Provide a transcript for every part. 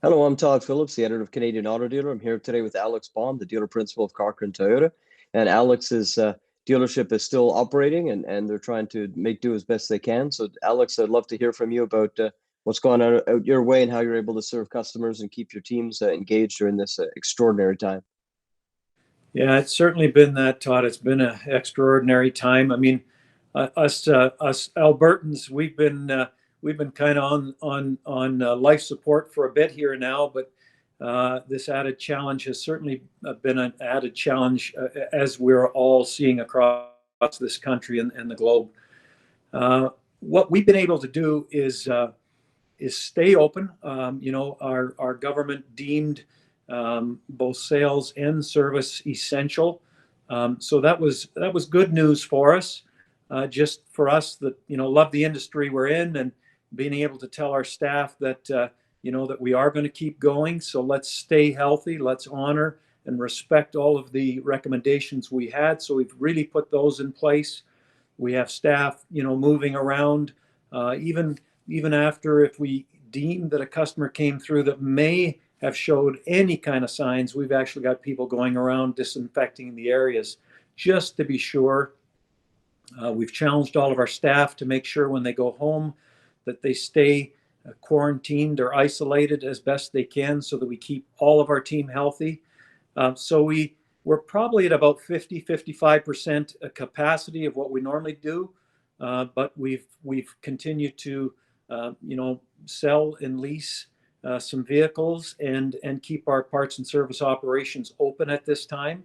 Hello, I'm Todd Phillips, the editor of Canadian Auto Dealer. I'm here today with Alex Baum, the dealer principal of Cochrane Toyota. And Alex's dealership is still operating and they're trying to make do as best they can. So, Alex, I'd love to hear from you about what's going on out your way and how you're able to serve customers and keep your teams engaged during this extraordinary time. Yeah, it's certainly been that, Todd. It's been an extraordinary time. I mean, us Albertans, we've been kind of on life support for a bit here now, but this added challenge has certainly been an added challenge as we're all seeing across this country and the globe. What we've been able to do is stay open. Our government deemed both sales and service essential. So that was good news for us. Just for us that love the industry we're in and being able to tell our staff that that we are going to keep going. So let's stay healthy. Let's honor and respect all of the recommendations we had. So we've really put those in place. We have staff moving around, even after, if we deem that a customer came through that may have showed any kind of signs, we've actually got people going around disinfecting the areas just to be sure. We've challenged all of our staff to make sure when they go home that they stay quarantined or isolated as best they can so that we keep all of our team healthy. So we're probably at about 55% capacity of what we normally do, but we've continued to sell and lease some vehicles and keep our parts and service operations open at this time.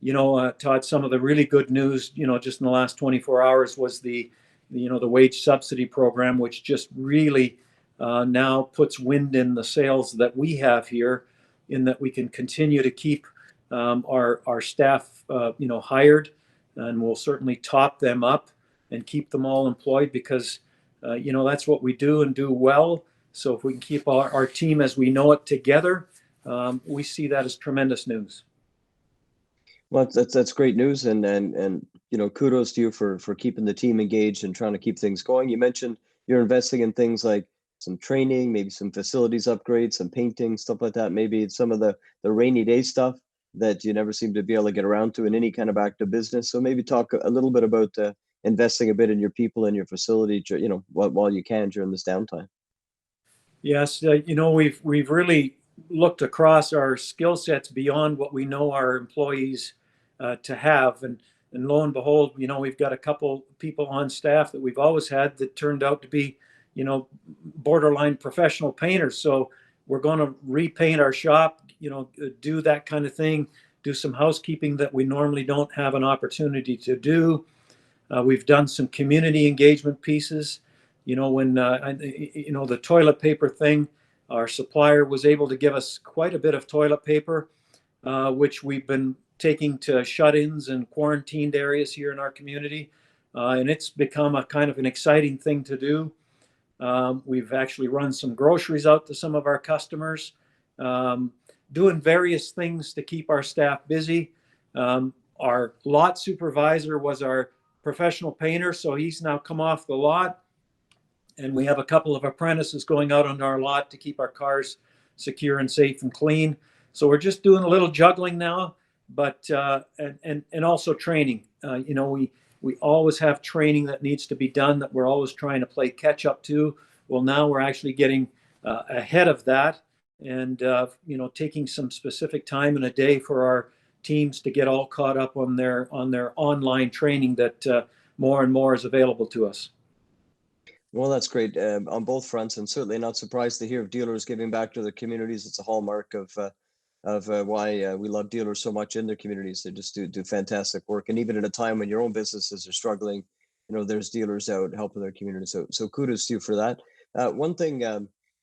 Todd, some of the really good news, just in the last 24 hours was the wage subsidy program, which just really now puts wind in the sails that we have here, in that we can continue to keep our staff, hired, and we'll certainly top them up and keep them all employed because, that's what we do and do well. So if we can keep our team as we know it together, we see that as tremendous news. Well, that's great news, and kudos to you for keeping the team engaged and trying to keep things going. You mentioned you're investing in things like some training, maybe some facilities upgrades, some painting, stuff like that. Maybe some of the rainy day stuff that you never seem to be able to get around to in any kind of active business. So maybe talk a little bit about investing a bit in your people and your facility, while you can during this downtime. Yes, we've really looked across our skill sets beyond what we know our employees to have, and lo and behold, we've got a couple people on staff that we've always had that turned out to be, borderline professional painters. So we're going to repaint our shop, do that kind of thing, do some housekeeping that we normally don't have an opportunity to do. We've done some community engagement pieces. When the toilet paper thing, our supplier was able to give us quite a bit of toilet paper, which we've been taking to shut-ins and quarantined areas here in our community. And it's become a kind of an exciting thing to do. We've actually run some groceries out to some of our customers, doing various things to keep our staff busy. Our lot supervisor was our professional painter, so he's now come off the lot. And we have a couple of apprentices going out on our lot to keep our cars secure and safe and clean. So we're just doing a little juggling now, but and also training. We always have training that needs to be done that we're always trying to play catch up to. Well, now we're actually getting ahead of that, and taking some specific time in a day for our teams to get all caught up on their online training that more and more is available to us. Well, that's great on both fronts, and certainly not surprised to hear of dealers giving back to their communities. It's a hallmark of why we love dealers so much in their communities. They just do fantastic work, and even at a time when your own businesses are struggling, there's dealers out helping their community. So kudos to you for that. One thing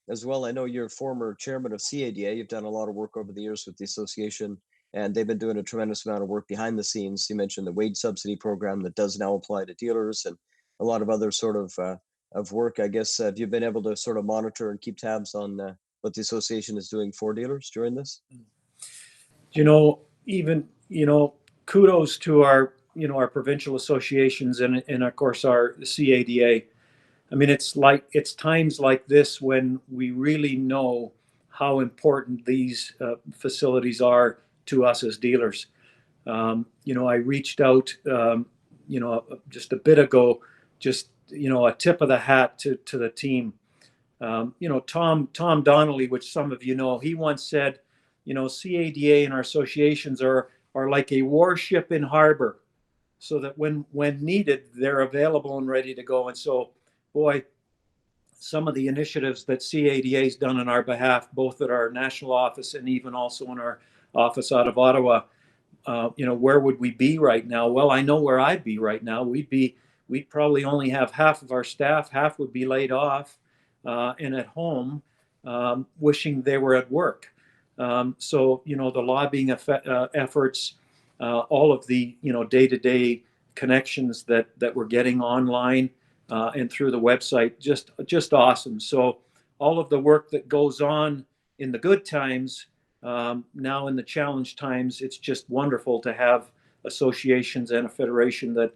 as well, I know you're former chairman of CADA. You've done a lot of work over the years with the association, and they've been doing a tremendous amount of work behind the scenes. You mentioned the wage subsidy program that does now apply to dealers, and a lot of other sort of work. I guess have you been able to sort of monitor and keep tabs on what the association is doing for dealers during this? Even kudos to our provincial associations and of course our CADA. I mean, it's times like this when we really know how important these facilities are to us as dealers. I reached out, just a bit ago, just, a tip of the hat to the team. Tom Donnelly, which some of you know, he once said, CADA and our associations are like a warship in harbor, so that when needed, they're available and ready to go. And so, boy, some of the initiatives that CADA has done on our behalf, both at our national office and even also in our office out of Ottawa, where would we be right now? Well, I know where I'd be right now. We'd probably only have half of our staff, half would be laid off and at home, wishing they were at work. So, the lobbying efforts, all of the, day-to-day connections that we're getting online and through the website, just awesome. So all of the work that goes on in the good times, now in the challenge times, it's just wonderful to have associations and a federation that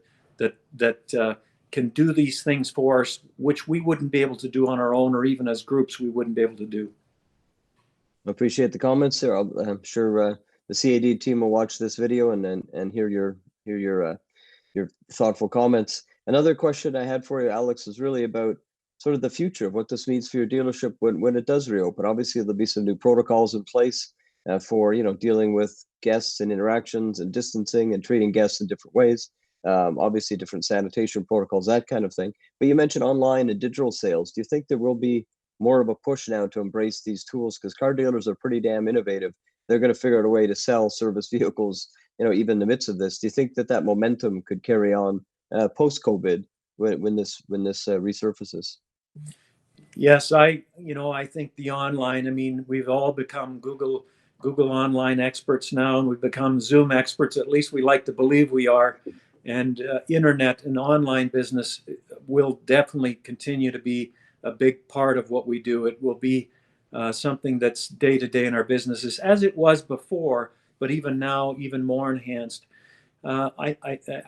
can do these things for us, which we wouldn't be able to do on our own, or even as groups we wouldn't be able to do. I appreciate the comments there. I'm sure the CAD team will watch this video and hear your thoughtful comments. Another question I had for you, Alex, is really about sort of the future of what this means for your dealership when it does reopen. Obviously, there'll be some new protocols in place for dealing with guests and interactions and distancing and treating guests in different ways. Obviously, different sanitation protocols, that kind of thing. But you mentioned online and digital sales. Do you think there will be more of a push now to embrace these tools? Because car dealers are pretty damn innovative. They're going to figure out a way to sell service vehicles, even in the midst of this. Do you think that momentum could carry on post-COVID when this resurfaces? Yes, I think the online. I mean, we've all become Google online experts now, and we've become Zoom experts. At least we like to believe we are. And internet and online business will definitely continue to be a big part of what we do. It will be something that's day to day in our businesses, as it was before, but even now, even more enhanced. I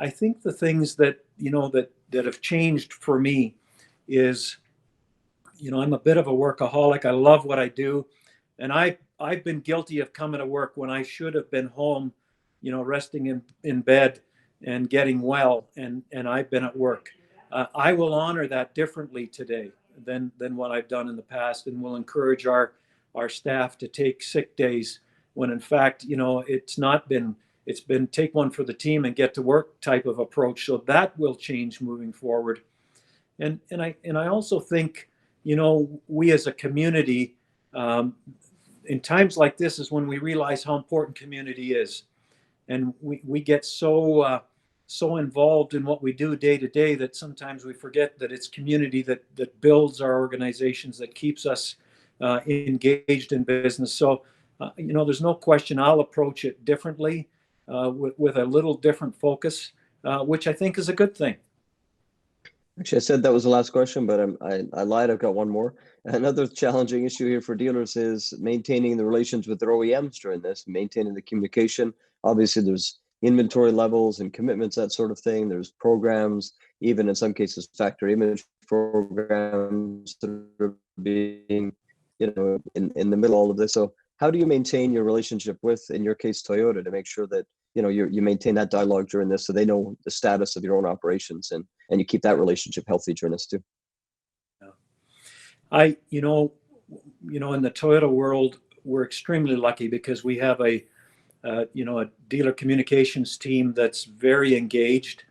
think the things that that have changed for me is, I'm a bit of a workaholic. I love what I do, and I've been guilty of coming to work when I should have been home, resting in bed and getting well, and I've been at work. I will honor that differently today than what I've done in the past, and will encourage our staff to take sick days when in fact, it's been take one for the team and get to work type of approach. So that will change moving forward. And I also think, we as a community, in times like this is when we realize how important community is. And we get so involved in what we do day to day that sometimes we forget that it's community that builds our organizations, that keeps us engaged in business. So, there's no question I'll approach it differently, with a little different focus, which I think is a good thing. Actually, I said that was the last question, but I lied. I've got one more. Another challenging issue here for dealers is maintaining the relations with their OEMs during this, maintaining the communication. Obviously, there's inventory levels and commitments, that sort of thing. There's programs, even in some cases, factory image programs that are being, in the middle of all of this. So how do you maintain your relationship with, in your case, Toyota, to make sure that you maintain that dialogue during this, so they know the status of your own operations, and you keep that relationship healthy during this too? In the Toyota world, we're extremely lucky because we have a dealer communications team that's very engaged,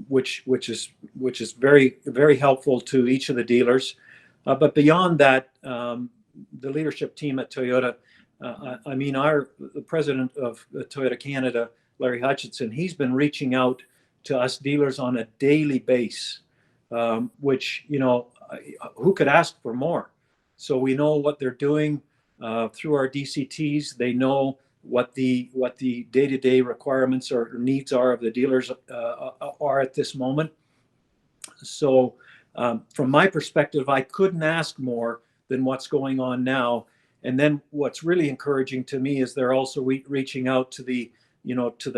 which is very, very helpful to each of the dealers. But beyond that, the leadership team at Toyota, the president of Toyota Canada, Larry Hutchinson, he's been reaching out to us dealers on a daily basis, which, who could ask for more? So we know what they're doing through our DCTs. They know what the day-to-day requirements or needs are of the dealers are at this moment. So from my perspective, I couldn't ask more than what's going on now. And then what's really encouraging to me is they're also reaching out to the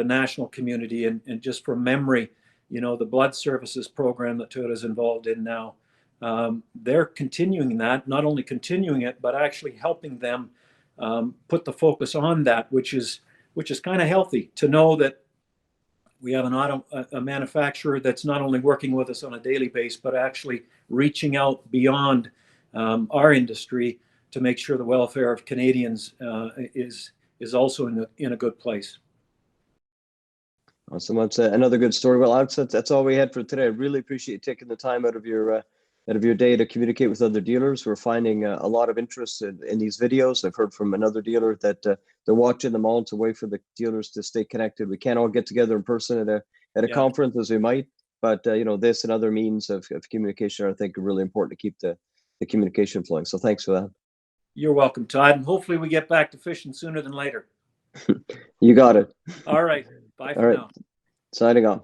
national community. And just from memory, the blood services program that Toyota is involved in now, they're continuing that, not only continuing it, but actually helping them put the focus on that, which is kind of healthy to know that we have a manufacturer that's not only working with us on a daily basis, but actually reaching out beyond our industry to make sure the welfare of Canadians is also in a good place. Awesome. That's another good story. Well, Alex, that's all we had for today. I really appreciate you taking the time out of your day to communicate with other dealers. We're finding a lot of interest in these videos. I've heard from another dealer that they're watching them all. It's a way for the dealers to stay connected. We can't all get together in person at a conference as we might, but this and other means of communication, I think, are really important to keep the communication flowing. So thanks for that. You're welcome, Todd, and hopefully we get back to fishing sooner than later. You got it. All right. Bye for now. Signing off.